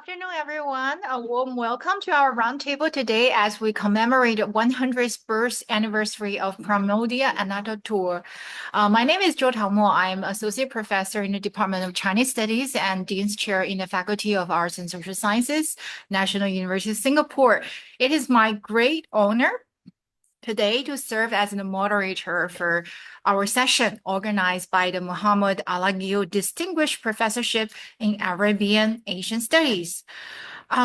afternoon, everyone. A warm welcome to our roundtable today as we commemorate the 100th birth anniversary of Pramoedya Ananta Toer. My name is 𝗿𝗵𝗶𝘀. I'm Associate Professor in the Department of Chinese Studies and Dean's Chair in the Faculty of Arts and Social Sciences, National University of Singapore. It is my great honor today to serve as the moderator for our session organized by the Muhammad Alagil Distinguished Professorship in Arabian Asian Studies.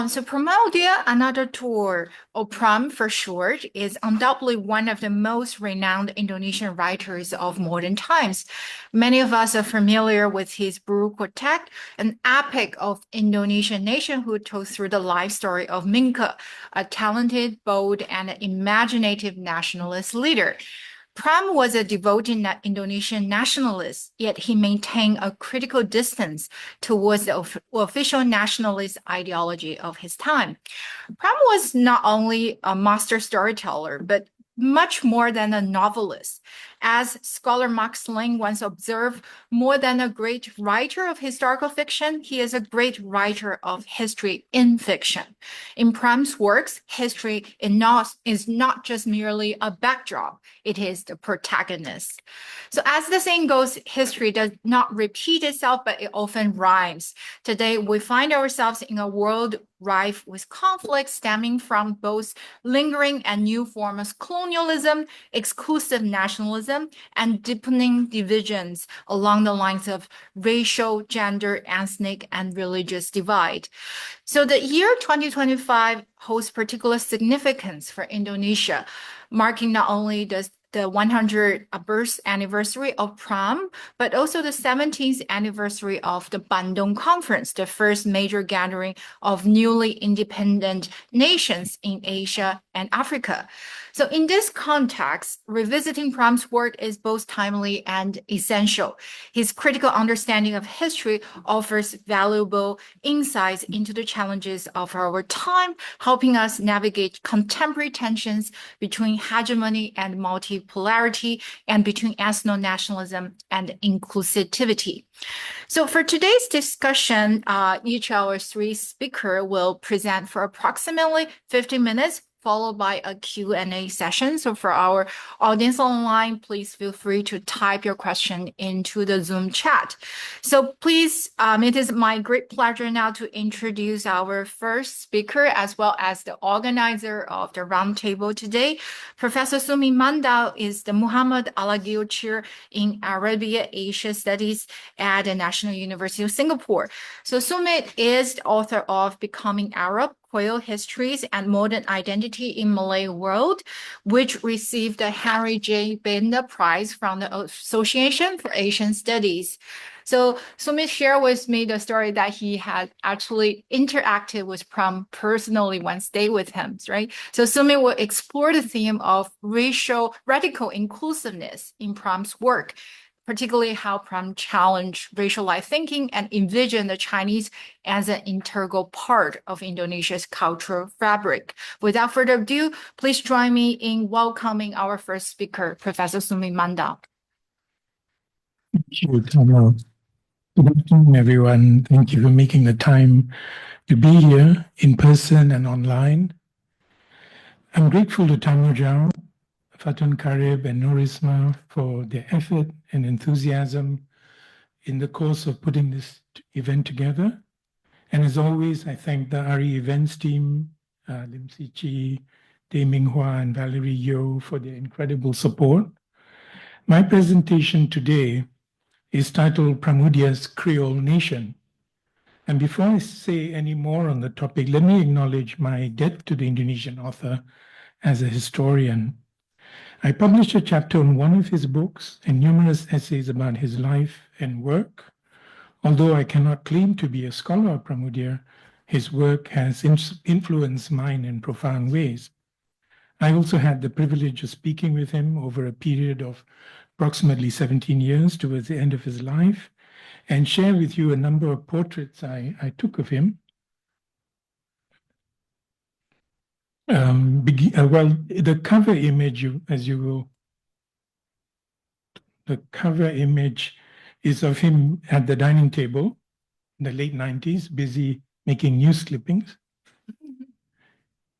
So Pramoedya Ananta Toer, or Pram for short, is undoubtedly one of the most renowned Indonesian writers of modern times. Many of us are familiar with his Buru Tetralogy, an epic of Indonesian nationhood told through the life story of 𝗵𝗂𝗀, a talented, bold, and imaginative nationalist leader. Pram was a devoted Indonesian nationalist, yet he maintained a critical distance towards the official nationalist ideology of his time. Pram was not only a master storyteller, but much more than a novelist. As scholar Mark Sling once observed, more than a great writer of historical fiction, he is a great writer of history in fiction. In Pram's works, history is not just merely a backdrop, it is the protagonist. So as the saying goes, history does not repeat itself, but it often rhymes. Today, we find ourselves in a world rife with conflicts stemming from both lingering and new forms of colonialism, exclusive nationalism, and deepening divisions along the lines of racial, gender, ethnic, and religious divide. So the year 2025 holds particular significance for Indonesia, marking not only the 100th birth anniversary of Pram, but also the 17th anniversary of the Bandung Conference, the first major gathering of newly independent nations in Asia and Africa. So in this context, revisiting Pram's work is both timely and essential. His critical understanding of history offers valuable insights into the challenges of our time, helping us navigate contemporary tensions between hegemony and multipolarity, and between ethno-nationalism and inclusivity. So for today's discussion, each of our three speakers will present for approximately 50 minutes, followed by a Q&A session. So for our audience online, please feel free to type your question into the Zoom chat. So please, it is my great pleasure now to introduce our first speaker, as well as the organizer of the roundtable today. Professor 𝗧𝗵𝗵𝗀 is the Muhammad Alagil Chair in Arabian Asia Studies at the National University of Singapore. So 𝗧𝗵 is the author of Becoming Arab, Creole Histories and Modern Identity in Malay World, which received the Henry J. Benda Prize from the Association for Asian Studies. So 𝗧𝗵 shared with me the story that he had actually interacted with Pram personally one day with him, right? So 𝗧𝗵 will explore the theme of racial radical inclusiveness in Pram's work, particularly how Pram challenged racialized thinking and envisioned the Chinese as an integral part of Indonesia's cultural fabric. Without further ado, please join me in welcoming our first speaker, Professor 𝗧𝗵𝗵𝗀. Thank you, Tama. Good afternoon, everyone. Thank you for making the time to be here in person and online. I'm grateful to Tamu Jao, Fatun Karib and Norisma for their effort and enthusiasm in the course of putting this event together. And as always, I thank the RE events team, 𝗵𝗂𝘂𝗁, Dae Ming Hua and Valerie Yeoh for their incredible support. My presentation today is titled Pramoedya's Creole Nation. And before I say any more on the topic, let me acknowledge my debt to the Indonesian author as a historian. I published a chapter on one of his books and numerous essays about his life and work. Although I cannot claim to be a scholar of Pramoedya, his work has influenced mine in profound ways. I also had the privilege of speaking with him over a period of approximately 17 years towards the end of his life, and share with you a number of portraits I took of him. The cover image, the cover image is of him at the dining table in the late 90s, busy making news clippings.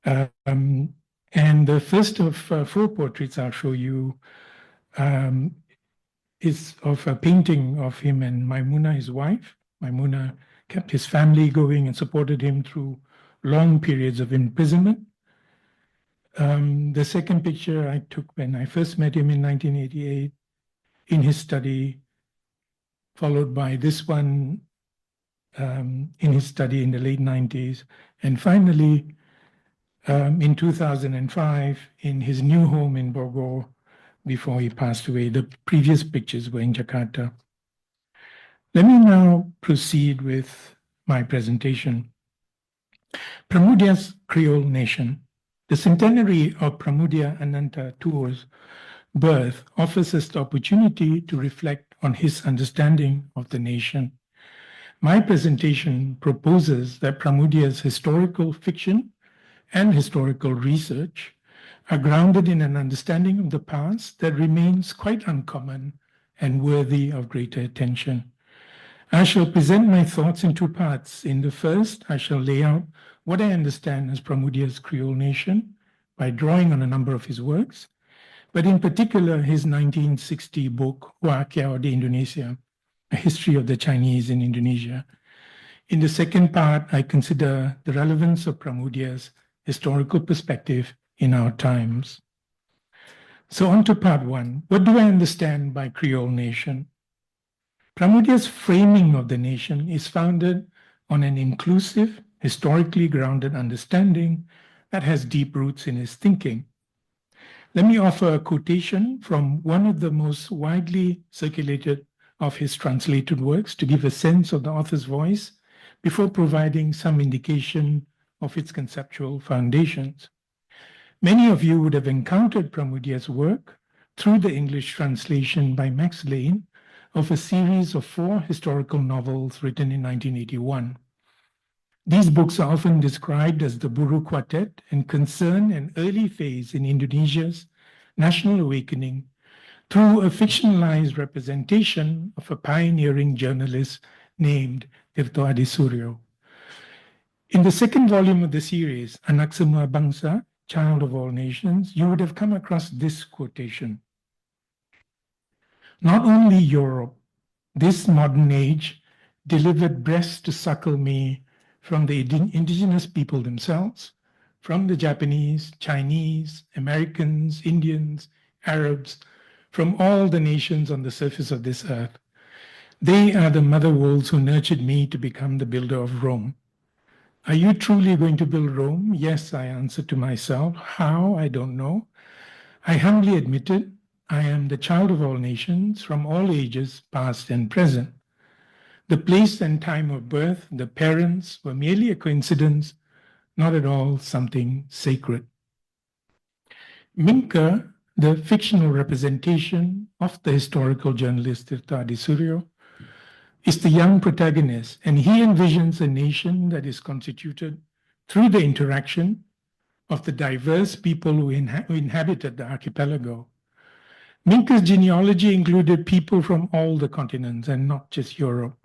And the first of 4 portraits I'll show you is of a painting of him and Maimuna, his wife. Maimuna kept his family going and supported him through long periods of imprisonment. The second picture I took when I first met him in 1988 in his study, followed by this one in his study in the late 90s, and finally in 2005 in his new home in Bogor before he passed away. The previous pictures were in Jakarta. Let me now proceed with my presentation. Pramoedya's Creole nation. The centenary of Pramoedya Ananta Toer's birth offers us the opportunity to reflect on his understanding of the nation. My presentation proposes that Pramoedya's historical fiction and historical research are grounded in an understanding of the past that remains quite uncommon and worthy of greater attention. I shall present my thoughts in 2 parts. In the first, I shall lay out what I understand as Pramoedya's Creole nation by drawing on a number of his works, but in particular his 1960 book, 𝗏𝗏𝗏 de Indonesia, A History of the Chinese in Indonesia. In the second part, I consider the relevance of Pramoedya's historical perspective in our times. So on to part 1. What do I understand by Creole nation? Pramoedya's framing of the nation is founded on an inclusive, historically grounded understanding that has deep roots in his thinking. Let me offer a quotation from one of the most widely circulated of his translated works to give a sense of the author's voice before providing some indication of its conceptual foundations. Many of you would have encountered Pramoedya's work through the English translation by Max Lane of a series of 4 historical novels written in 1981. These books are often described as the Buru Quartet and concern an early phase in Indonesia's national awakening through a fictionalized representation of a pioneering journalist named 𝗍𝗏. In the second volume of the series, Anak Semua Bangsa, Child of All Nations, you would have come across this quotation. Not only Europe, this modern age delivered breast to suckle me from the indigenous people themselves, from the Japanese, Chinese, Americans, Indians, Arabs, from all the nations on the surface of this earth. They are the mother wolves who nurtured me to become the builder of Rome. Are you truly going to build Rome? Yes, I answered to myself. How? I don't know. I humbly admitted I am the child of all nations from all ages, past and present. The place and time of birth, the parents, were merely a coincidence, not at all something sacred. Minka, the fictional representation of the historical journalist 𝗍𝗏, is the young protagonist, and he envisions a nation that is constituted through the interaction of the diverse people who inhabited the archipelago. Minka's genealogy included people from all the continents and not just Europe.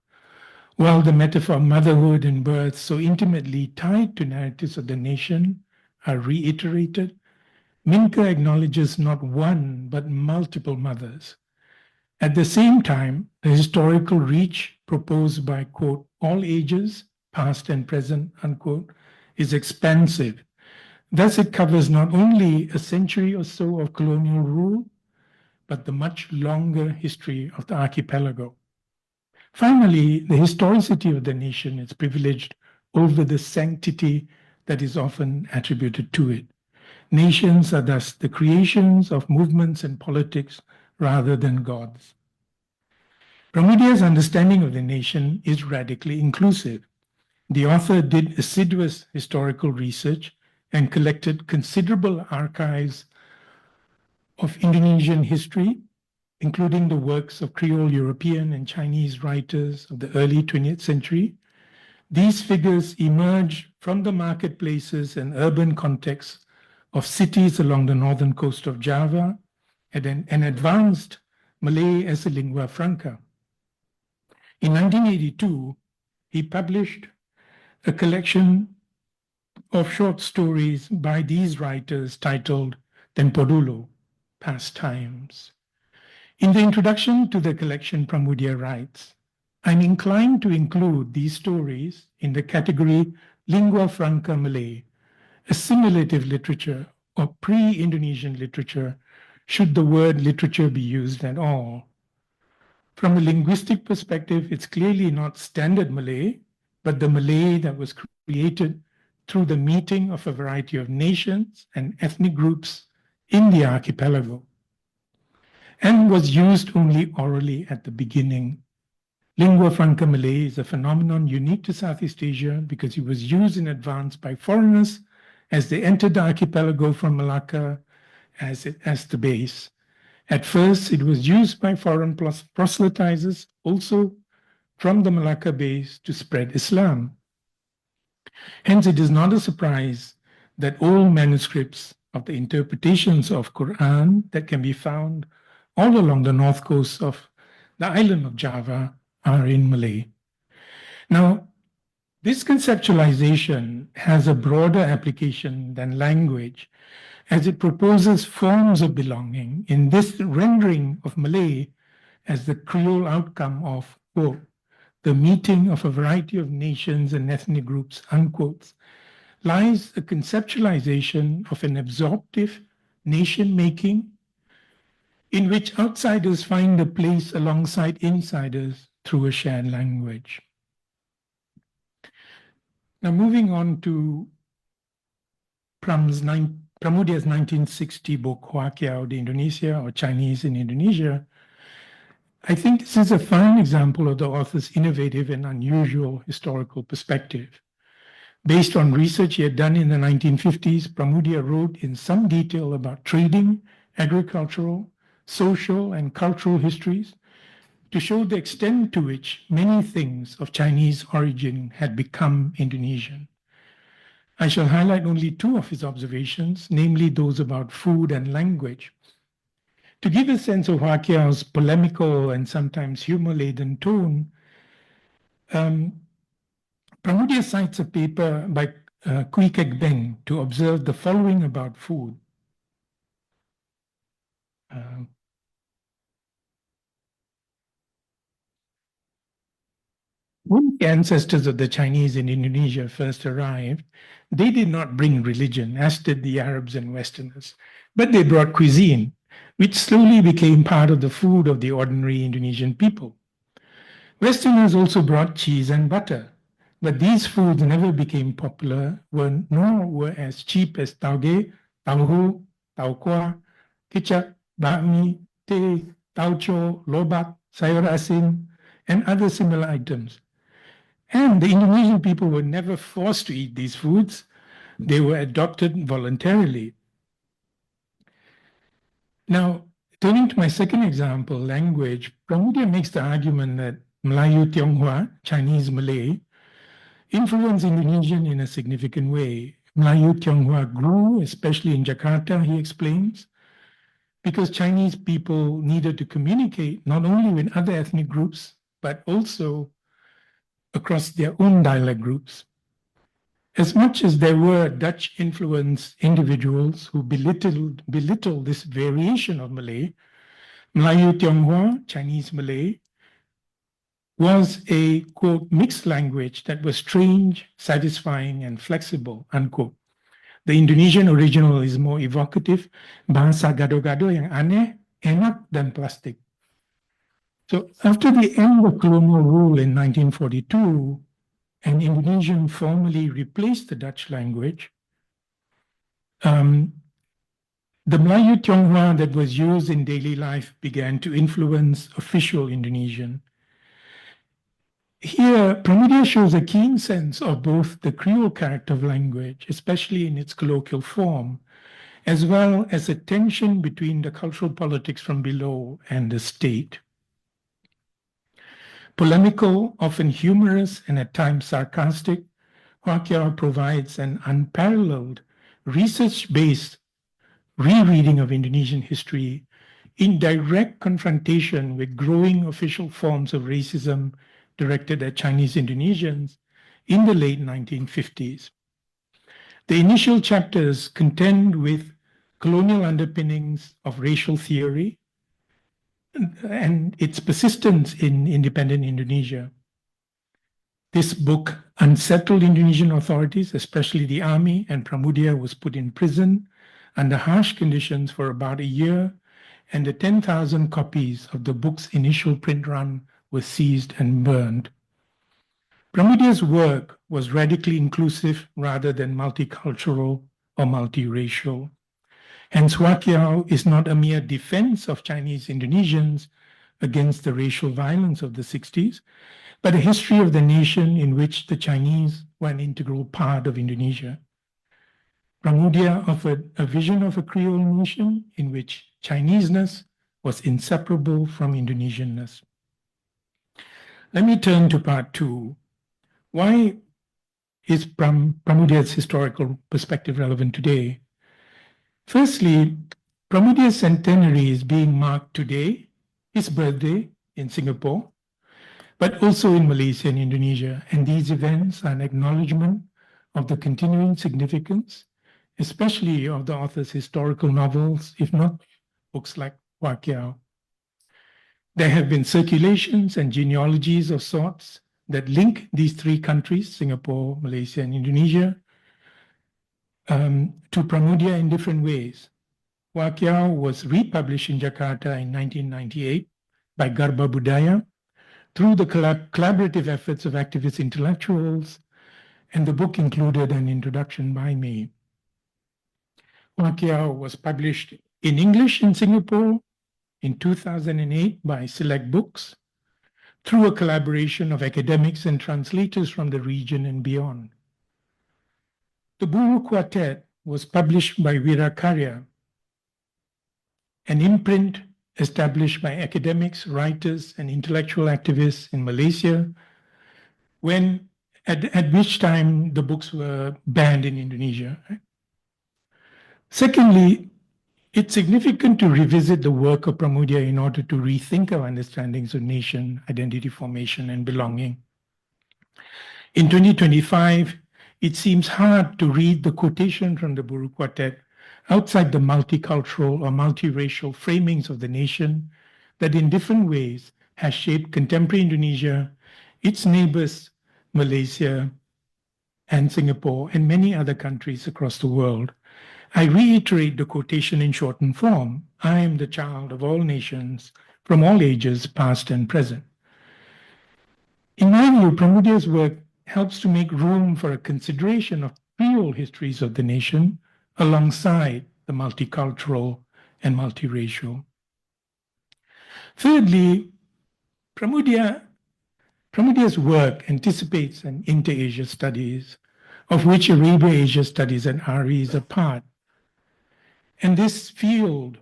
While the metaphor of motherhood and birth, so intimately tied to narratives of the nation, are reiterated, Minka acknowledges not one but multiple mothers. At the same time, the historical reach proposed by, quote, all ages, past and present, unquote, is expansive. Thus, it covers not only a century or so of colonial rule, but the much longer history of the archipelago. Finally, the historicity of the nation is privileged over the sanctity that is often attributed to it. Nations are thus the creations of movements and politics rather than gods. Pramoedya's understanding of the nation is radically inclusive. The author did assiduous historical research and collected considerable archives of Indonesian history, including the works of Creole European and Chinese writers of the early 20th century. These figures emerge from the marketplaces and urban contexts of cities along the northern coast of Java and an advanced Malay as a lingua franca. In 1982, he published a collection of short stories by these writers titled Tempo Dulu, Past Times. In the introduction to the collection, Pramoedya writes, I'm inclined to include these stories in the category lingua franca Malay, assimilative literature or pre-Indonesian literature, should the word literature be used at all. From a linguistic perspective, it's clearly not standard Malay, but the Malay that was created through the meeting of a variety of nations and ethnic groups in the archipelago, and was used only orally at the beginning. Lingua franca Malay is a phenomenon unique to Southeast Asia because it was used in advance by foreigners as they entered the archipelago from Malacca as the base. At first, it was used by foreign proselytizers also from the Malacca base to spread Islam. Hence, it is not a surprise that all manuscripts of the interpretations of Quran that can be found all along the north coast of the island of Java are in Malay. Now, this conceptualization has a broader application than language, as it proposes forms of belonging in this rendering of Malay as the creole outcome of, quote, the meeting of a variety of nations and ethnic groups, unquote, lies a conceptualization of an absorptive nation-making in which outsiders find a place alongside insiders through a shared language. Now, moving on to Pramoedya's 1960 book, 𝗧𝗵𝗀𝗀𝗀, The Indonesia, or Chinese in Indonesia, I think this is a fine example of the author's innovative and unusual historical perspective. Based on research he had done in the 1950s, Pramoedya wrote in some detail about trading, agricultural, social, and cultural histories to show the extent to which many things of Chinese origin had become Indonesian. I shall highlight only two of his observations, namely those about food and language. To give a sense of 𝗧𝗵𝗀𝗀's polemical and sometimes humor-laden tone, Pramoedya cites a paper by 𝗕𝗂𝗂𝗂𝗂𝗂 to observe the following about food. When the ancestors of the Chinese in Indonesia first arrived, they did not bring religion, as did the Arabs and Westerners, but they brought cuisine, which slowly became part of the food of the ordinary Indonesian people. Westerners also brought cheese and butter, but these foods never became popular, nor were as cheap as tauge, tauhu, taukuah, kicap, bakmi, teh, tauco, lobak, sayur asin, and other similar items. And the Indonesian people were never forced to eat these foods. They were adopted voluntarily. Now, turning to my second example, language, Pramoedya makes the argument that Melayu Tionghoa, Chinese Malay, influenced Indonesian in a significant way. Melayu Tionghoa grew, especially in Jakarta, he explains, because Chinese people needed to communicate not only with other ethnic groups, but also across their own dialect groups. As much as there were Dutch-influenced individuals who belittled this variation of Malay, Melayu Tionghoa, Chinese Malay, was a, quote, mixed language that was strange, satisfying, and flexible, unquote. The Indonesian original is more evocative, bahasa gado-gado yang aneh, enak, dan plastik. So after the end of colonial rule in 1942, and Indonesian formally replaced the Dutch language, the Melayu Tionghoa that was used in daily life began to influence official Indonesian. Here, Pramoedya shows a keen sense of both the creole character of language, especially in its colloquial form, as well as a tension between the cultural politics from below and the state. Polemical, often humorous, and at times sarcastic, 𝗧𝗵𝗀𝗀𝗀 provides an unparalleled, research-based rereading of Indonesian history in direct confrontation with growing official forms of racism directed at Chinese Indonesians in the late 1950s. The initial chapters contend with colonial underpinnings of racial theory and its persistence in independent Indonesia. This book unsettled Indonesian authorities, especially the army, and Pramoedya was put in prison under harsh conditions for about a year, and the 10,000 copies of the book's initial print run were seized and burned. Pramoedya's work was radically inclusive rather than multicultural or multiracial. Hence, 𝗏𝗂𝗃 is not a mere defense of Chinese Indonesians against the racial violence of the 60s, but a history of the nation in which the Chinese were an integral part of Indonesia. Pramoedya offered a vision of a creole nation in which Chineseness was inseparable from Indonesianness. Let me turn to part 2. Why is Pramoedya's historical perspective relevant today? Firstly, Pramoedya's centenary is being marked today, his birthday in Singapore, but also in Malaysia and Indonesia. And these events are an acknowledgement of the continuing significance, especially of the author's historical novels, if not books like 𝗏𝗂𝗃. There have been circulations and genealogies of sorts that link these three countries, Singapore, Malaysia, and Indonesia, to Pramoedya in different ways. 𝗏𝗂𝗃 was republished in Jakarta in 1998 by 𝗥𝗲𝗴𝗶 through the collaborative efforts of activist intellectuals, and the book included an introduction by me. 𝗏𝗂𝗃 was published in English in Singapore in 2008 by Select Books through a collaboration of academics and translators from the region and beyond. The Buru Quartet was published by Wirakarya, an imprint established by academics, writers, and intellectual activists in Malaysia, at which time the books were banned in Indonesia. Secondly, it's significant to revisit the work of Pramoedya in order to rethink our understandings of nation, identity formation, and belonging. In 2025, it seems hard to read the quotation from the Buru Quartet outside the multicultural or multiracial framings of the nation that in different ways has shaped contemporary Indonesia, its neighbors, Malaysia, and Singapore, and many other countries across the world. I reiterate the quotation in shortened form. I am the child of all nations, from all ages, past and present. In my view, Pramoedya's work helps to make room for a consideration of creole histories of the nation alongside the multicultural and multiracial. Thirdly, Pramoedya's work anticipates an inter-Asia studies, of which Arabia-Asia studies at RE is a part. And this field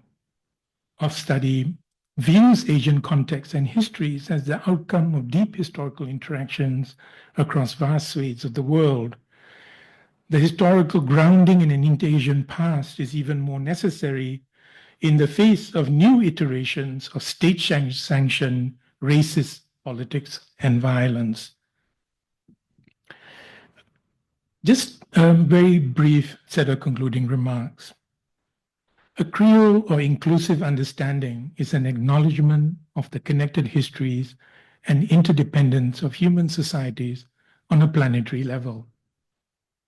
of study views Asian contexts and histories as the outcome of deep historical interactions across vast swathes of the world. The historical grounding in an inter-Asian past is even more necessary in the face of new iterations of state-sanctioned racist politics and violence. Just a very brief set of concluding remarks. A creole or inclusive understanding is an acknowledgement of the connected histories and interdependence of human societies on a planetary level.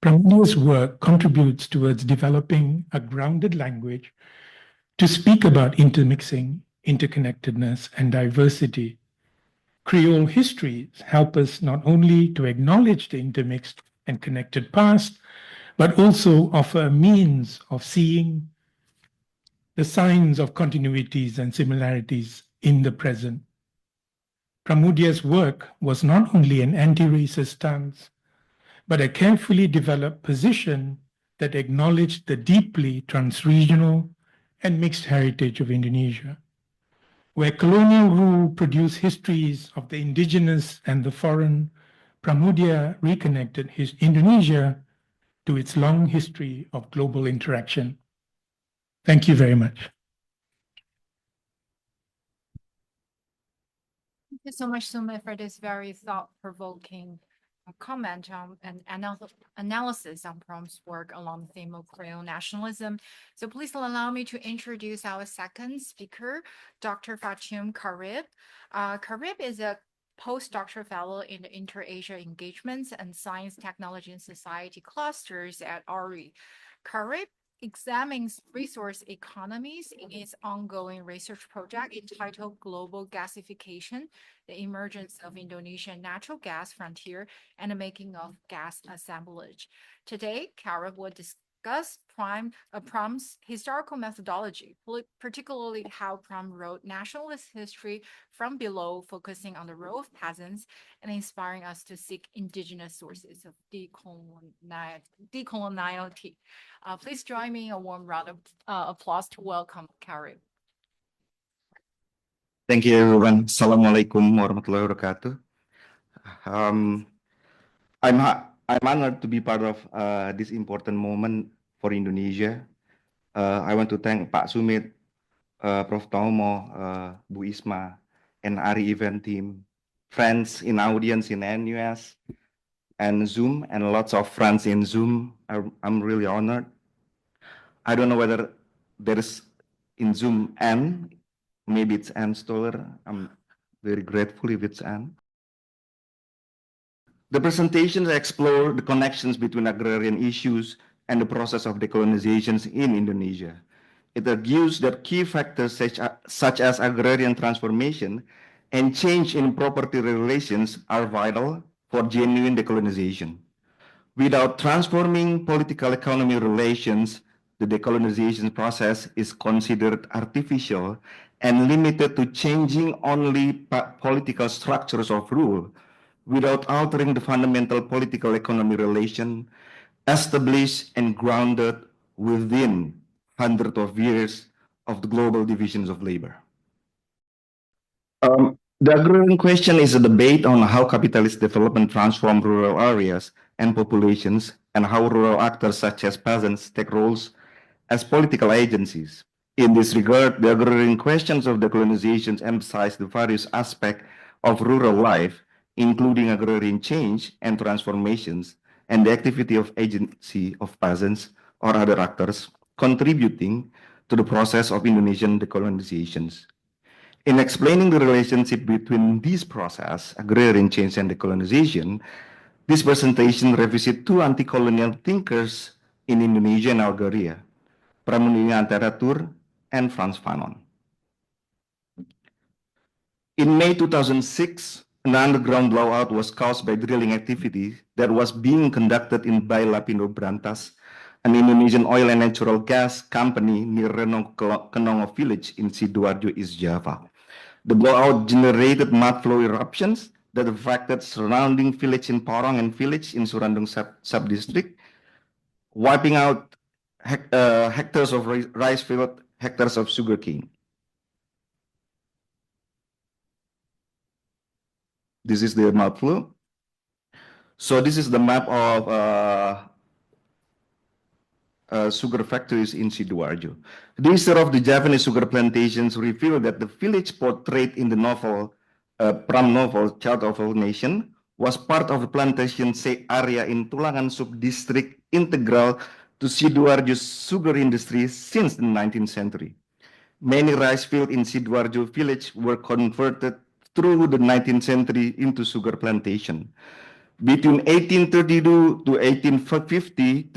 Pramoedya's work contributes towards developing a grounded language to speak about intermixing, interconnectedness, and diversity. Creole histories help us not only to acknowledge the intermixed and connected past, but also offer a means of seeing the signs of continuities and similarities in the present. Pramoedya's work was not only an anti-racist stance, but a carefully developed position that acknowledged the deeply transregional and mixed heritage of Indonesia. Where colonial rule produced histories of the indigenous and the foreign, Pramoedya reconnected Indonesia to its long history of global interaction. Thank you very much. Thank you so much, Sumit, for this very thought-provoking comment on an analysis on Prom's work along the theme of Creole nationalism. So please allow me to introduce our second speaker, Dr. 𝗵𝗀𝗀𝗀𝗀𝗃. 𝗂𝗃 is a postdoctoral fellow in the Inter-Asia Engagements and Science, Technology, and Society clusters at RE. 𝗂𝗃 examines resource economies in its ongoing research project entitled Global Gasification, the Emergence of Indonesian Natural Gas Frontier and the Making of Gas Assemblage. Today, 𝗂𝗃 will discuss Prom's historical methodology, particularly how Prom wrote nationalist history from below, focusing on the role of peasants and inspiring us to seek indigenous sources of decoloniality. Please join me in a warm round of applause to welcome 𝗂𝗃. Thank you, everyone. Assalamualaikum warahmatullahi wabarakatuh. I'm honored to be part of this important moment for Indonesia. I want to thank Pak Sumit, Prof. Tomo, Bu Isma, and Ari event team, friends in audience in NUS and Zoom, and lots of friends in Zoom. I'm really honored. I don't know whether there is in Zoom N, maybe it's Ann Stoller. I'm very grateful if it's Ann. The presentations explore the connections between agrarian issues and the process of decolonizations in Indonesia. It argues that key factors such as agrarian transformation and change in property relations are vital for genuine decolonization. Without transforming political economy relations, the decolonization process is considered artificial and limited to changing only political structures of rule, without altering the fundamental political economy relation established and grounded within hundreds of years of the global divisions of labor. The agrarian question is a debate on how capitalist development transforms rural areas and populations, and how rural actors such as peasants take roles as political agencies. In this regard, the agrarian questions of decolonization emphasize the various aspects of rural life, including agrarian change and transformations, and the activity of agency of peasants or other actors contributing to the process of Indonesian decolonizations. In explaining the relationship between this process, agrarian change and decolonization, this presentation revisits two anti-colonial thinkers in Indonesia and Algeria, Pramoedya Ananta Toer and Frantz Fanon. In May 2006, an underground blowout was caused by drilling activity that was being conducted in 𝗏𝗏𝗀𝗏, an Indonesian oil and natural gas company near Kenongo village in Sidoarjo, East Java. The blowout generated mud flow eruptions that affected surrounding village in Porong and village in Surandung sub-district, wiping out hectares of rice field, hectares of sugarcane. This is the mud flow. So this is the map of sugar factories in Sidoarjo. The history of the Javanese sugar plantations reveal that the village portrayed in the novel, Pram novel, Child of All Nation, was part of the plantation area in Tulangan sub-district integral to Sidoarjo's sugar industry since the 19th century. Many rice fields in Sidoarjo village were converted through the 19th century into sugar plantation. Between 1832 to 1850,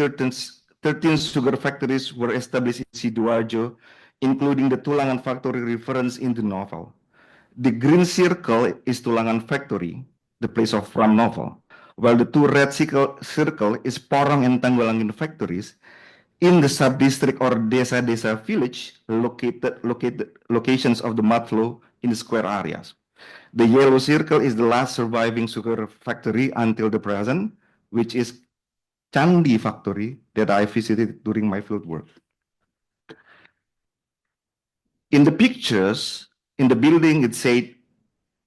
13 sugar factories were established in Sidoarjo, including the Tulangan factory referenced in the novel. The green circle is Tulangan factory, the place of Pram novel, while the two red circle is Porong and Tanggulangan factories in the sub-district or desa-desa village locations of the mud flow in the square areas. The yellow circle is the last surviving sugar factory until the present, which is Candi factory that I visited during my field work. In the pictures, in the building, it said,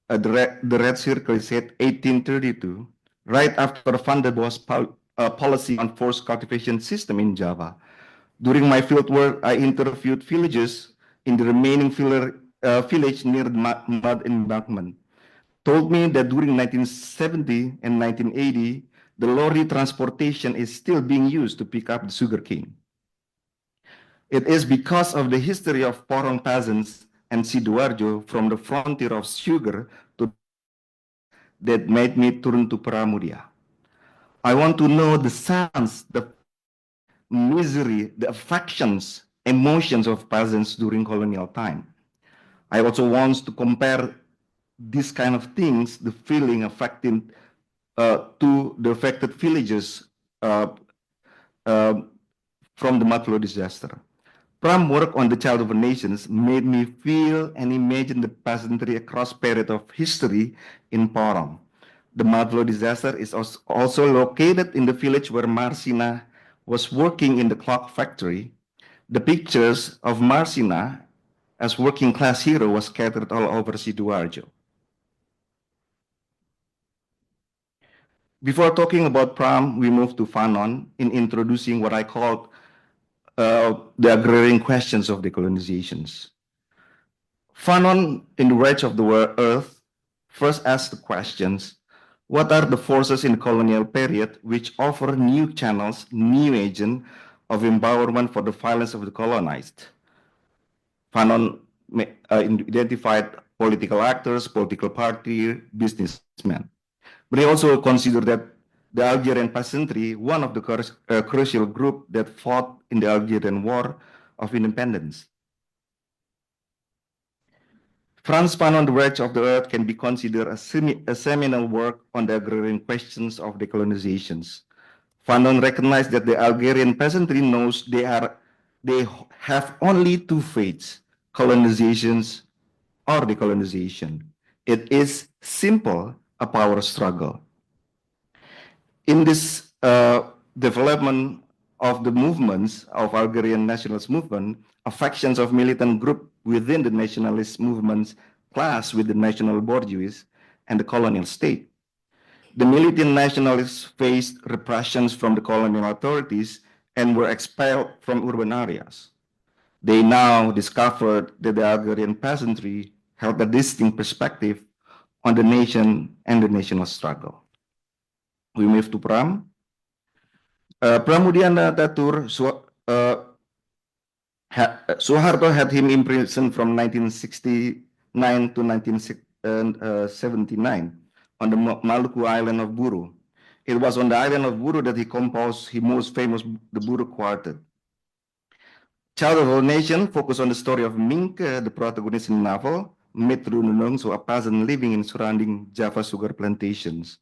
the red circle said 1832, right after Van der Bos policy on forced cultivation system in Java. During my field work, I interviewed villagers in the remaining village near the mud embankment. told me that during 1970 and 1980, the lorry transportation is still being used to pick up the sugarcane. It is because of the history of Porong peasants and Sidoarjo from the frontier of sugar to that made me turn to Pramoedya. I want to know the sense, the misery, the affections, emotions of peasants during colonial time. I also want to compare these kind of things, the feeling affecting to the affected villages from the Maplo disaster. Pram work on the Child of the Nations made me feel and imagine the peasantry across period of history in Porong. The Maplo disaster is also located in the village where Marsina was working in the clock factory. The pictures of Marsina as working class hero was scattered all over Sidoarjo. Before talking about Pram, we move to Fanon in introducing what I called the agrarian questions of decolonizations. Fanon, in the Rage of the Earth, first asked the questions, what are the forces in the colonial period which offer new channels, new agents of empowerment for the violence of the colonized? Fanon identified political actors, political party, businessmen. But he also considered that the Algerian peasantry, one of the crucial group that fought in the Algerian War of Independence. Frans Fanon, The Rage of the Earth, can be considered a seminal work on the agrarian questions of decolonizations. Fanon recognized that the Algerian peasantry knows they have only two fates, colonizations or decolonization. It is simple, a power struggle. In this development of the movements of Algerian nationalist movement, factions of militant group within the nationalist movements clash with the national bourgeoisie and the colonial state. The militant nationalists faced repressions from the colonial authorities and were expelled from urban areas. They now discovered that the Algerian peasantry held a distinct perspective on the nation and the national struggle. We move to Pram. Pramoedya Ananta Toer, Suharto had him imprisoned from 1969 to 1979 on the Maluku island of Buru. It was on the island of Buru that he composed his most famous the Buru Quartet. Child of All Nation focused on the story of Mingke, the protagonist in the novel, met Truno Dongso, a peasant living in surrounding Java sugar plantations.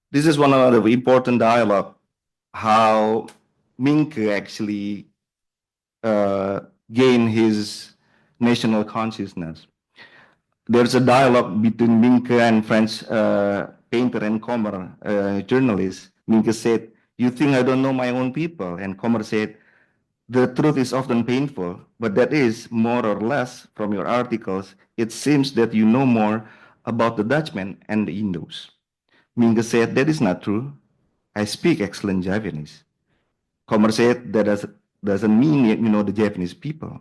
This is one of the important dialogue, how Mingke actually gained his national consciousness. There's a dialogue between Mingke and French painter and Kommer journalist. Mingke said, "You think I don't know my own people?" And Kommer said, "The truth is often painful, but that is more or less from your articles. It seems that you know more about the Dutchmen and the Indos." Mingke said, "That is not true. I speak excellent Javanese." Kommer said, "That doesn't mean you know the Japanese people.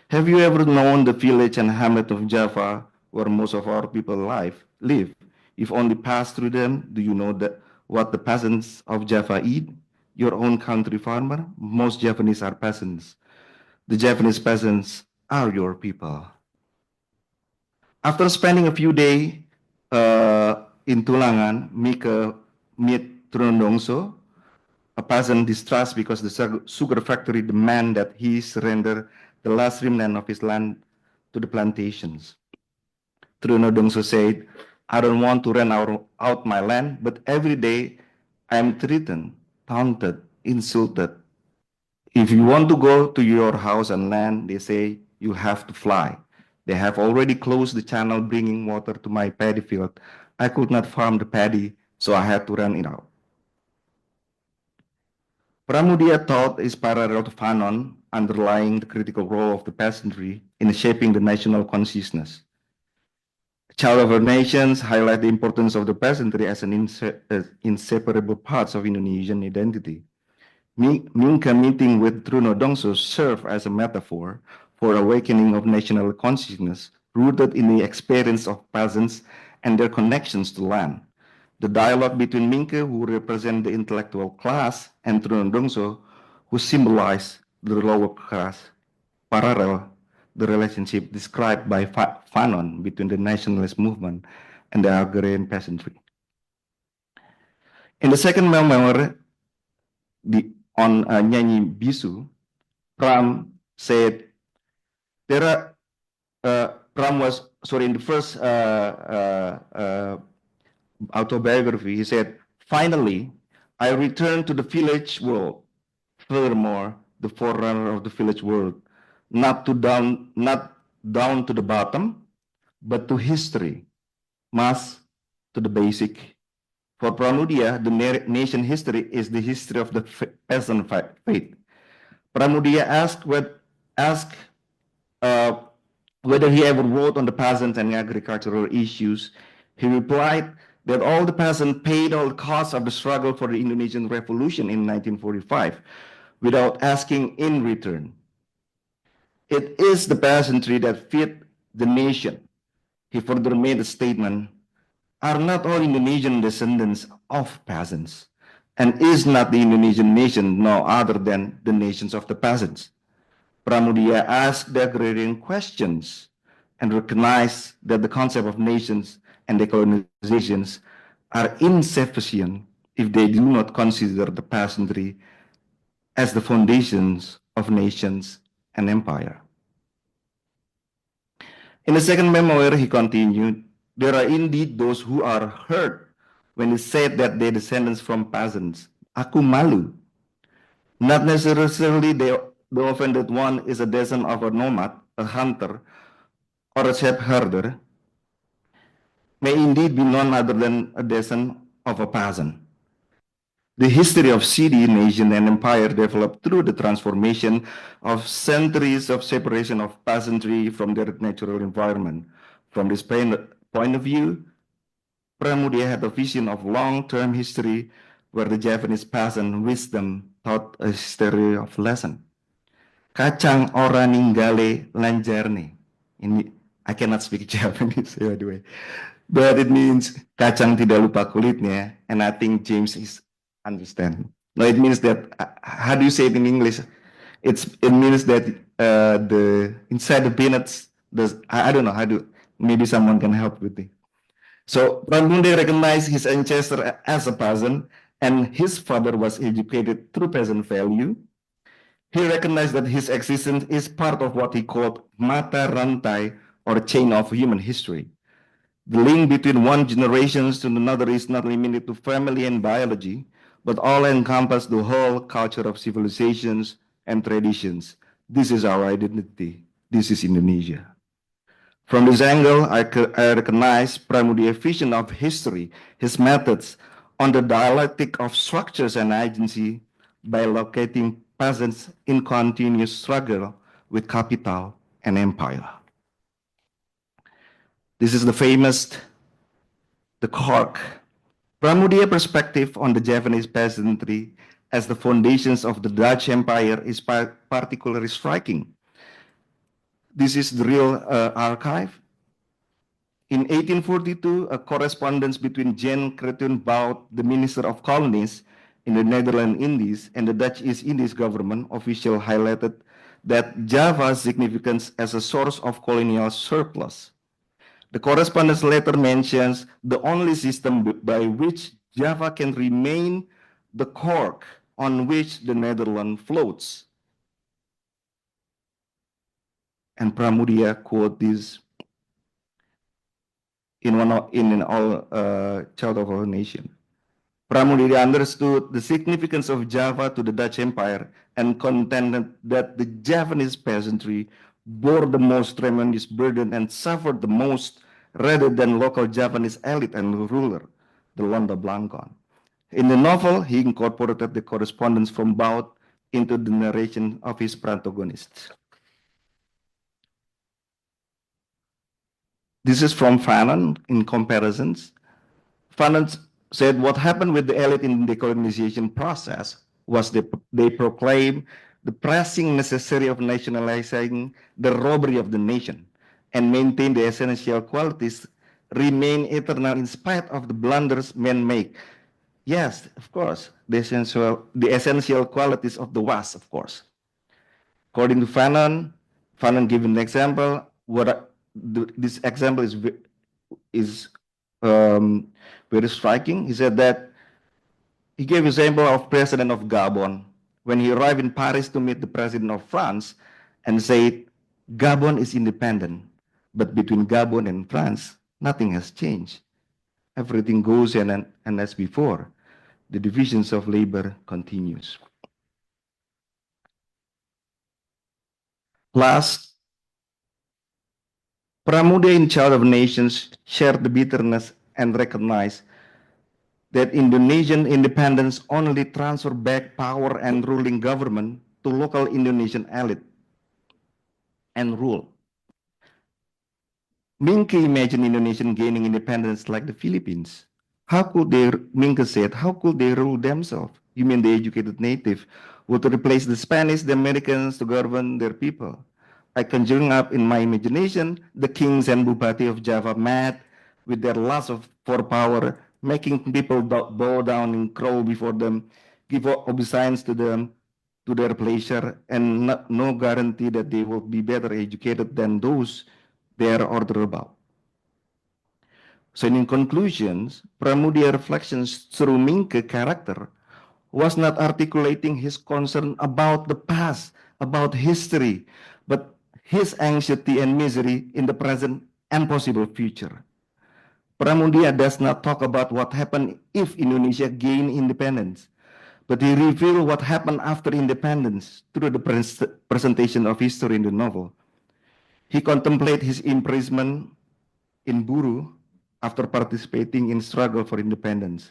Have you ever known the village and hamlet of Java where most of our people live? If only passed through them, do you know that what the peasants of Java eat? Your own country farmer? Most Japanese are peasants. The Japanese peasants are your people." After spending a few days in Tulangan, Mingke met Truno Dongso, a peasant distressed because the sugar factory demand that he surrender the last remnant of his land to the plantations. Truno Dongso said, "I don't want to rent out my land, but every day I am threatened, taunted, insulted. If you want to go to your house and land, they say you have to fly. They have already closed the channel bringing water to my paddy field. I could not farm the paddy, so I had to rent it out." Pramoedya thought is parallel to Fanon, underlying the critical role of the peasantry in shaping the national consciousness. Child of All Nations highlight the importance of the peasantry as an inseparable part of Indonesian identity. Mingke meeting with Truno Dongso served as a metaphor for awakening of national consciousness rooted in the experience of peasants and their connections to land. The dialogue between Minke, who represent the intellectual class, and Trunandongso, who symbolize the lower class, parallel the relationship described by Fanon between the nationalist movement and the agrarian peasantry. In the second memoir on Nyanyi Bisu, Pram said, Pram was, sorry, in the first autobiography, he said, "Finally, I returned to the village world. Furthermore, the forerunner of the village world, not down to the bottom, but to history, mass to the basic. For Pramoedya, the nation history is the history of the peasant faith." Pramoedya asked whether he ever wrote on the peasants and agricultural issues. He replied that all the peasants paid all the costs of the struggle for the Indonesian Revolution in 1945 without asking in return. It is the peasantry that feed the nation. He further made a statement, "Are not all Indonesian descendants of peasants? And is not the Indonesian nation no other than the nations of the peasants?" Pramoedya asked the agrarian questions and recognized that the concept of nations and decolonizations are insufficient if they do not consider the peasantry as the foundations of nations and empire. In the second memoir, he continued, "There are indeed those who are hurt when it said that their descendants from peasants. Aku malu. Not necessarily the offended one is a descendant of a nomad, a hunter, or a sheepherder, may indeed be none other than a descendant of a peasant. The history of city, nation, and empire developed through the transformation of centuries of separation of peasantry from their natural environment. From this point of view, Pramoedya had a vision of long-term history where the Javanese peasant wisdom taught a history of lesson. Kacang ora ninggale lanjarne." I cannot speak Japanese, by the way. But it means kacang tidak lupa kulitnya, and I think James is understand. No, it means that, how do you say it in English? It means that the inside the peanuts, I don't know how to, maybe someone can help with me. So Pramoedya recognized his ancestor as a peasant, and his father was educated through peasant value. He recognized that his existence is part of what he called mata rantai, or chain of human history. The link between one generation to another is not limited to family and biology, but all encompass the whole culture of civilizations and traditions. This is our identity. This is Indonesia. From this angle, I recognize Pramoedya's vision of history, his methods on the dialectic of structures and agency by locating peasants in continuous struggle with capital and empire. This is the famous, the cork. Pramoedya's perspective on the Javanese peasantry as the foundations of the Dutch Empire is particularly striking. This is the real archive. In 1842, a correspondence between Jan Cretton-Bout, the Minister of Colonies in the Netherlands Indies, and the Dutch East Indies government official highlighted that Java's significance as a source of colonial surplus. The correspondence later mentions the only system by which Java can remain the cork on which the Netherlands floats. And Pramoedya quote this in all Child of Our Nation. Pramoedya understood the significance of Java to the Dutch Empire and contended that the Javanese peasantry bore the most tremendous burden and suffered the most rather than local Javanese elite and ruler, the Londa Blancon. In the novel, he incorporated the correspondence from Bout into the narration of his protagonists. This is from Fanon in comparisons. Fanon said what happened with the elite in the decolonization process was they proclaimed the pressing necessity of nationalizing the robbery of the nation and maintain the essential qualities remain eternal in spite of the blunders men make. Yes, of course, the essential qualities of the West, of course. According to Fanon given an example. This example is very striking. He said that he gave example of President of Gabon when he arrived in Paris to meet the President of France and said, Gabon is independent, but between Gabon and France, nothing has changed. Everything goes and as before. The divisions of labor continues. Last, Pramoedya in Child of Nations shared the bitterness and recognized that Indonesian independence only transfer back power and ruling government to local Indonesian elite and rule. 𝗵𝗂𝗀𝗃 imagined Indonesian gaining independence like the Philippines. How could they, 𝗵𝗂𝗃 said, how could they rule themselves? You mean the educated native would replace the Spanish, the Americans to govern their people? I conjuring up in my imagination the kings and bupati of Java mad with their lust for power, making people bow down and crawl before them, give obeisance to them, to their pleasure, and no guarantee that they will be better educated than those they are ordered about. So in conclusions, Pramoedya reflections through 𝗵𝗂𝗃 character was not articulating his concern about the past, about history, but his anxiety and misery in the present and possible future. Pramoedya does not talk about what happened if Indonesia gained independence, but he revealed what happened after independence through the presentation of history in the novel. He contemplated his imprisonment in Buru after participating in struggle for independence.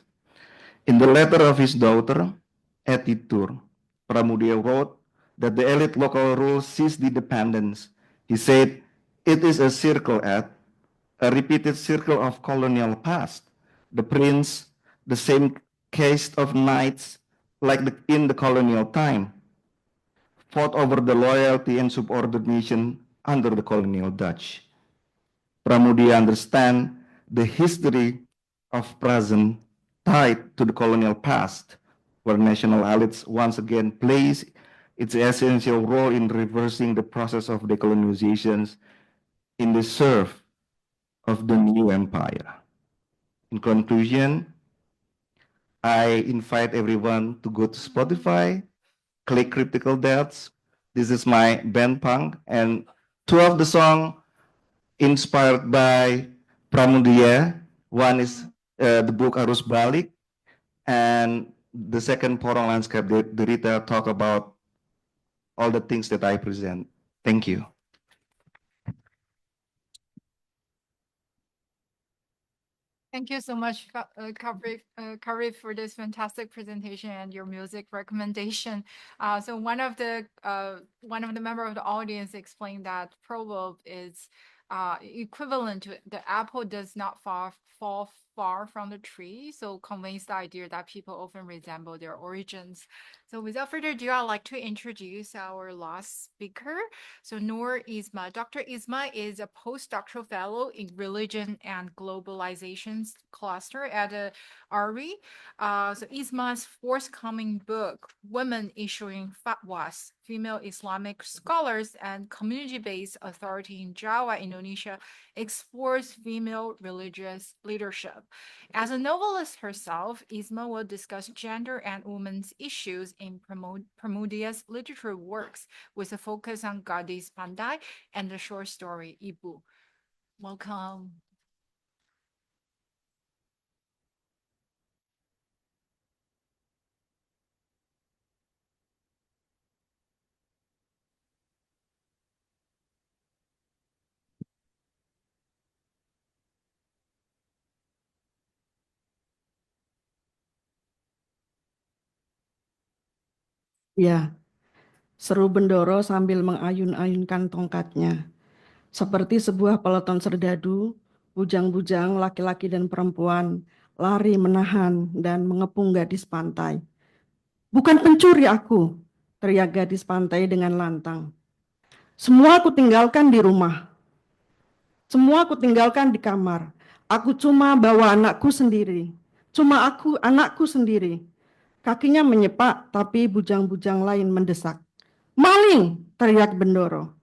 In the letter of his daughter, 𝗏𝗏𝗏, Pramoedya wrote that the elite local rule seized the independence. He said, it is a circle a repeated circle of colonial past. The prince, the same caste of knights like in the colonial time, fought over the loyalty and subordination under the colonial Dutch. Pramoedya understand the history of present tied to the colonial past, where national elites once again plays its essential role in reversing the process of decolonizations in the service of the new empire. In conclusion, I invite everyone to go to Spotify, click Critical Depths. This is my band punk, and two of the songs inspired by Pramoedya. One is the book Arus Balik, and the second Porong Landscape. The Rita talk about all the things that I present. Thank you. Thank you so much, 𝗏𝗏𝗏𝗏, for this fantastic presentation and your music recommendation. So one of the member of the audience explained that proverb is equivalent to the apple does not fall far from the tree, so conveys the idea that people often resemble their origins. So without further ado, I'd like to introduce our last speaker. So Noor 𝗍𝗂. Dr. 𝗍𝗂 is a postdoctoral fellow in religion and globalization cluster at 𝗷𝗵𝗄. So 𝗍𝗂's forthcoming book, Women Issuing Fatwas, Female Islamic Scholars and Community-Based Authority in Java, Indonesia, explores female religious leadership. As a novelist herself, 𝗍𝗂 will discuss gender and women's issues in Pramoedya's literary works, with a focus on 𝗐𝗏𝗄𝘃 Pandai and the short story Ibu. Welcome. Ya, seru Bendoro sambil mengayun-ayunkan tongkatnya. Seperti sebuah peleton serdadu, bujang-bujang laki-laki dan perempuan lari menahan dan mengepung gadis pantai. Bukan pencuri aku, teriak gadis pantai dengan lantang. Semua aku tinggalkan di rumah. Semua aku tinggalkan di kamar. Aku cuma bawa anakku sendiri. Cuma aku, anakku sendiri. Kakinya menyepak, tapi bujang-bujang lain mendesak. Maling, teriak Bendoro.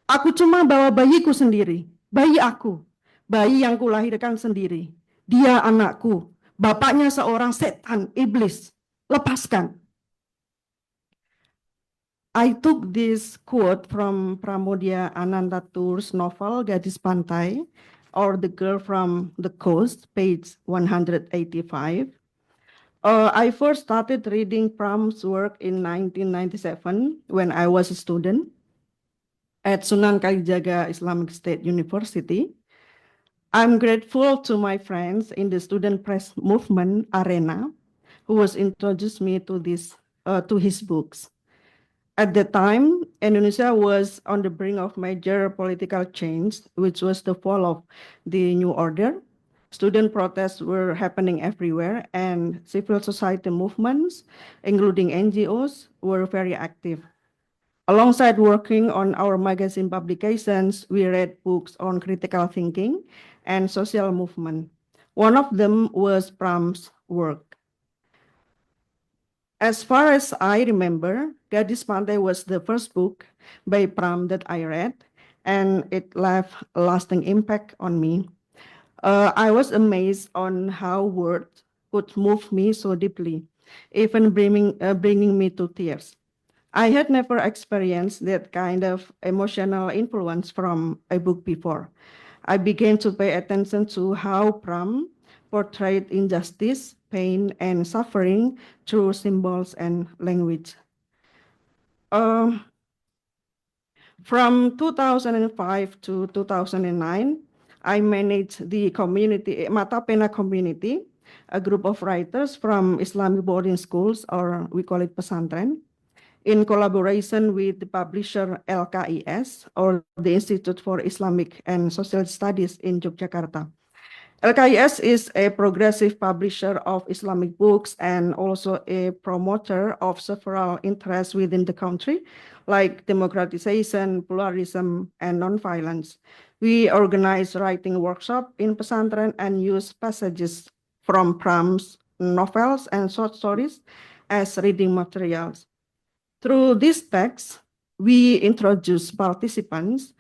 Aku cuma bawa bayiku sendiri. Bayi aku. Bayi yang kulahirkan sendiri. Dia anakku. Bapaknya seorang setan, iblis. Lepaskan. I took this quote from Pramoedya Ananta Toer's novel Gadis Pantai, or The Girl from the Coast, page 185. I first started reading Pram's work in 1997 when I was a student at Sunan Kalijaga Islamic State University. I'm grateful to my friends in the student press movement arena who was introduced me to his books. At the time, Indonesia was on the brink of major political change, which was the fall of the New Order. Student protests were happening everywhere, and civil society movements, including NGOs, were very active. Alongside working on our magazine publications, we read books on critical thinking and social movement. One of them was Pram's work. As far as I remember, Gadis Pantai was the first book by Pram that I read, and it left a lasting impact on me. I was amazed on how words could move me so deeply, even bringing me to tears. I had never experienced that kind of emotional influence from a book before. I began to pay attention to how Pram portrayed injustice, pain, and suffering through symbols and language. From 2005 to 2009, I managed the community, Mata Pena community, a group of writers from Islamic boarding schools, or we call it pesantren, in collaboration with the publisher 𝗨𝘂𝗂𝗍, or the Institute for Islamic and Social Studies in Yogyakarta. 𝗨𝘂𝗂𝗍 is a progressive publisher of Islamic books and also a promoter of several interests within the country, like democratization, pluralism, and nonviolence. We organize writing workshops in pesantren and use passages from Pram's novels and short stories as reading materials. Through these texts, we introduce participants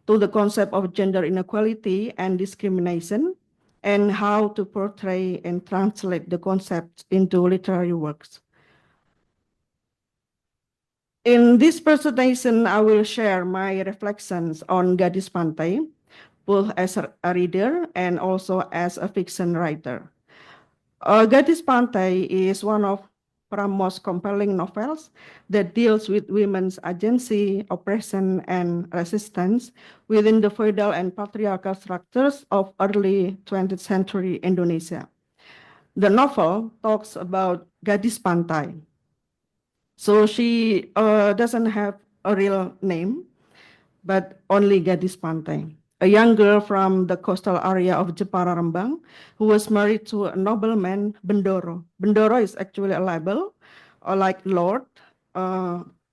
to the concept of gender inequality and discrimination, and how to portray and translate the concepts into literary works. In this presentation, I will share my reflections on Gadis Pantai, both as a reader and also as a fiction writer. Gadis Pantai is one of Pram's most compelling novels that deals with women's agency, oppression, and resistance within the feudal and patriarchal structures of early 20th century Indonesia. The novel talks about Gadis Pantai. So she doesn't have a real name, but only Gadis Pantai, a young girl from the coastal area of Jepara Rembang who was married to a nobleman, Bendoro. Bendoro is actually a label, or like Lord,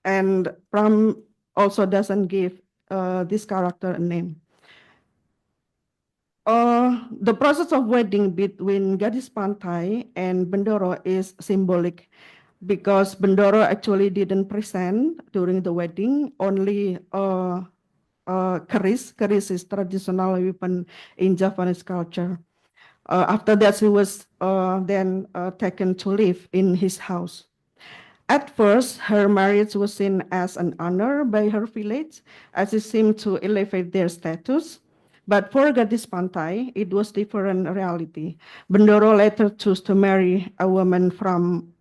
and Pram also doesn't give this character a name. The process of wedding between Gadis Pantai and Bendoro is symbolic, because Bendoro actually didn't present during the wedding, only keris. Keris is traditional weapon in Japanese culture. After that, she was then taken to live in his house. At first, her marriage was seen as an honor by her village, as it seemed to elevate their status. But for Gadis Pantai, it was different reality. Bendoro later chose to marry a woman from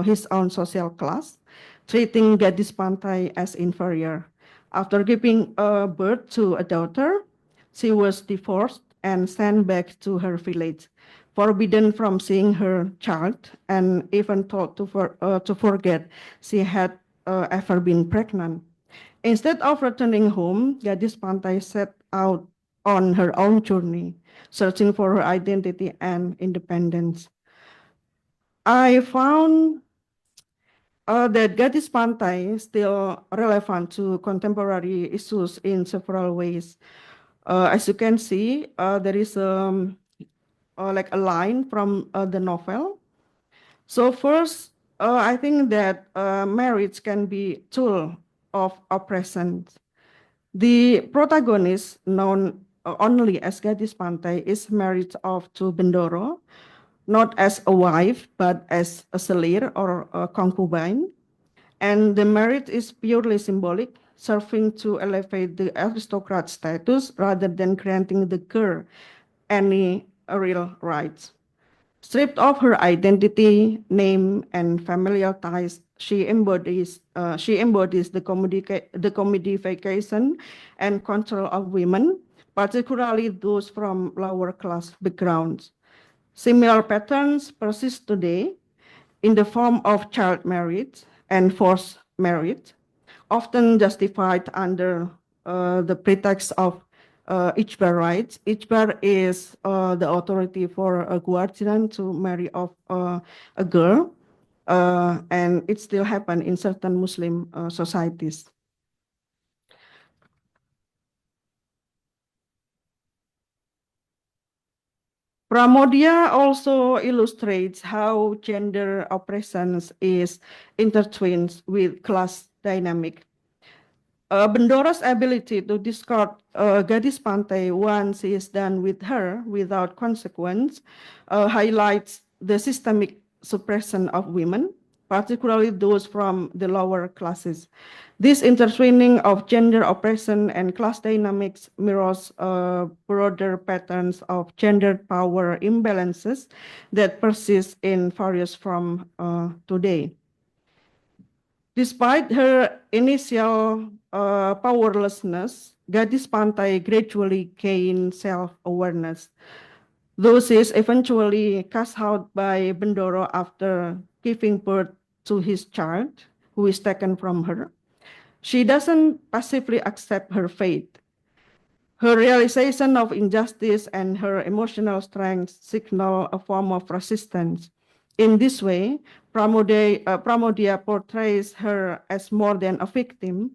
his own social class, treating Gadis Pantai as inferior. After giving birth to a daughter, she was divorced and sent back to her village, forbidden from seeing her child, and even told to forget she had ever been pregnant. Instead of returning home, Gadis Pantai set out on her own journey, searching for her identity and independence. I found that 𝗏𝗔𝗃 Pantai is still relevant to contemporary issues in several ways. As you can see, there is like a line from the novel. So first, I think that marriage can be tool of oppression. The protagonist, known only as 𝗏𝗔𝗃 Pantai, is married off to Bendoro, not as a wife, but as a selir or a concubine. And the marriage is purely symbolic, serving to elevate the aristocrat status rather than granting the girl any real rights. Stripped of her identity, name, and familial ties, she embodies the commodification and control of women, particularly those from lower class backgrounds. Similar patterns persist today in the form of child marriage and forced marriage, often justified under the pretext of 𝗔𝗵𝗴 rights. 𝗔𝗵𝗴 is the authority for a guardian to marry off a girl, and it still happens in certain Muslim societies. Pramoedya also illustrates how gender oppressions is intertwined with class dynamic. Bendoro's ability to discard 𝗏𝗃 Pantai once is done with her without consequence highlights the systemic suppression of women, particularly those from the lower classes. This intertwining of gender oppression and class dynamics mirrors broader patterns of gender power imbalances that persist in various forms today. Despite her initial powerlessness, 𝗏𝗃 Pantai gradually gained self-awareness. Though she is eventually cast out by Bendoro after giving birth to his child, who is taken from her, she doesn't passively accept her fate. Her realization of injustice and her emotional strength signal a form of resistance. In this way, Pramoedya portrays her as more than a victim.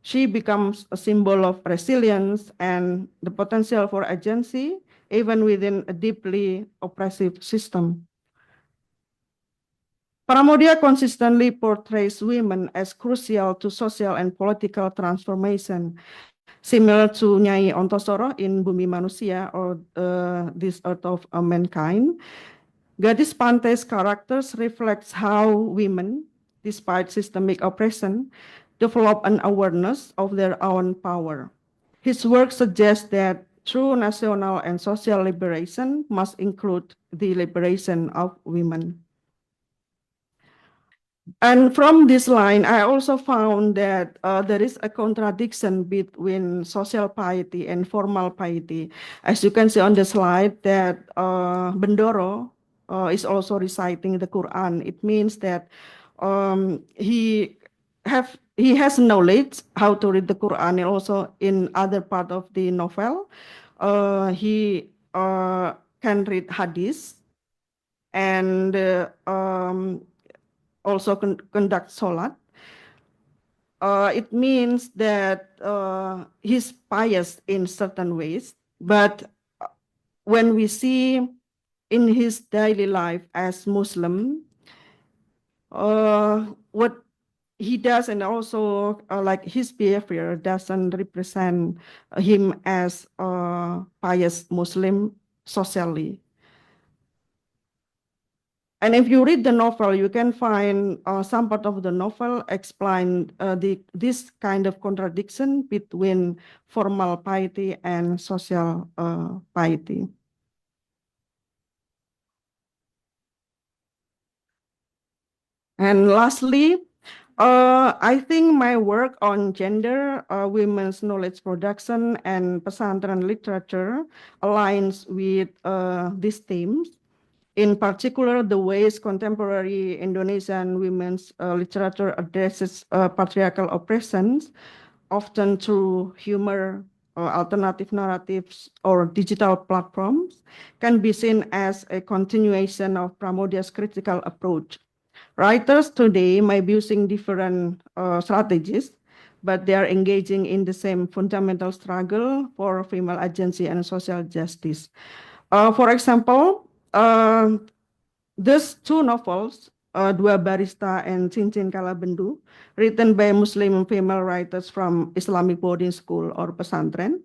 She becomes a symbol of resilience and the potential for agency, even within a deeply oppressive system. Pramoedya consistently portrays women as crucial to social and political transformation, similar to Nyai Ontosoro in Bumi Manusia or This Earth of Mankind. 𝗏𝗃 Pantai's characters reflects how women, despite systemic oppression, develop an awareness of their own power. His work suggests that true national and social liberation must include the liberation of women. And from this line, I also found that there is a contradiction between social piety and formal piety. As you can see on the slide, that Bendoro is also reciting the Quran. It means that he has knowledge how to read the Quran, and also in other part of the novel, he can read hadith and also conduct salat. It means that he's pious in certain ways, but when we see in his daily life as Muslim, what he does and also like his behavior doesn't represent him as a pious Muslim socially. And if you read the novel, you can find some part of the novel explain this kind of contradiction between formal piety and social piety. And lastly, I think my work on gender, women's knowledge production, and pesantren literature aligns with these themes. In particular, the ways contemporary Indonesian women's literature addresses patriarchal oppressions, often through humor, alternative narratives, or digital platforms, can be seen as a continuation of Pramoedya's critical approach. Writers today may be using different strategies, but they are engaging in the same fundamental struggle for female agency and social justice. For example, these two novels, 𝗍𝗴𝗶𝘀 and 𝗔𝗕𝗀𝗀𝗃𝗀, written by Muslim female writers from Islamic boarding school or pesantren.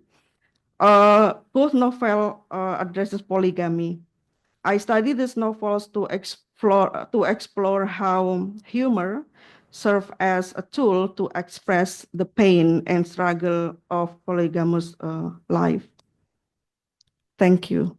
Both novels addresses polygamy. I study these novels to explore how humor serves as a tool to express the pain and struggle of polygamous life. Thank you.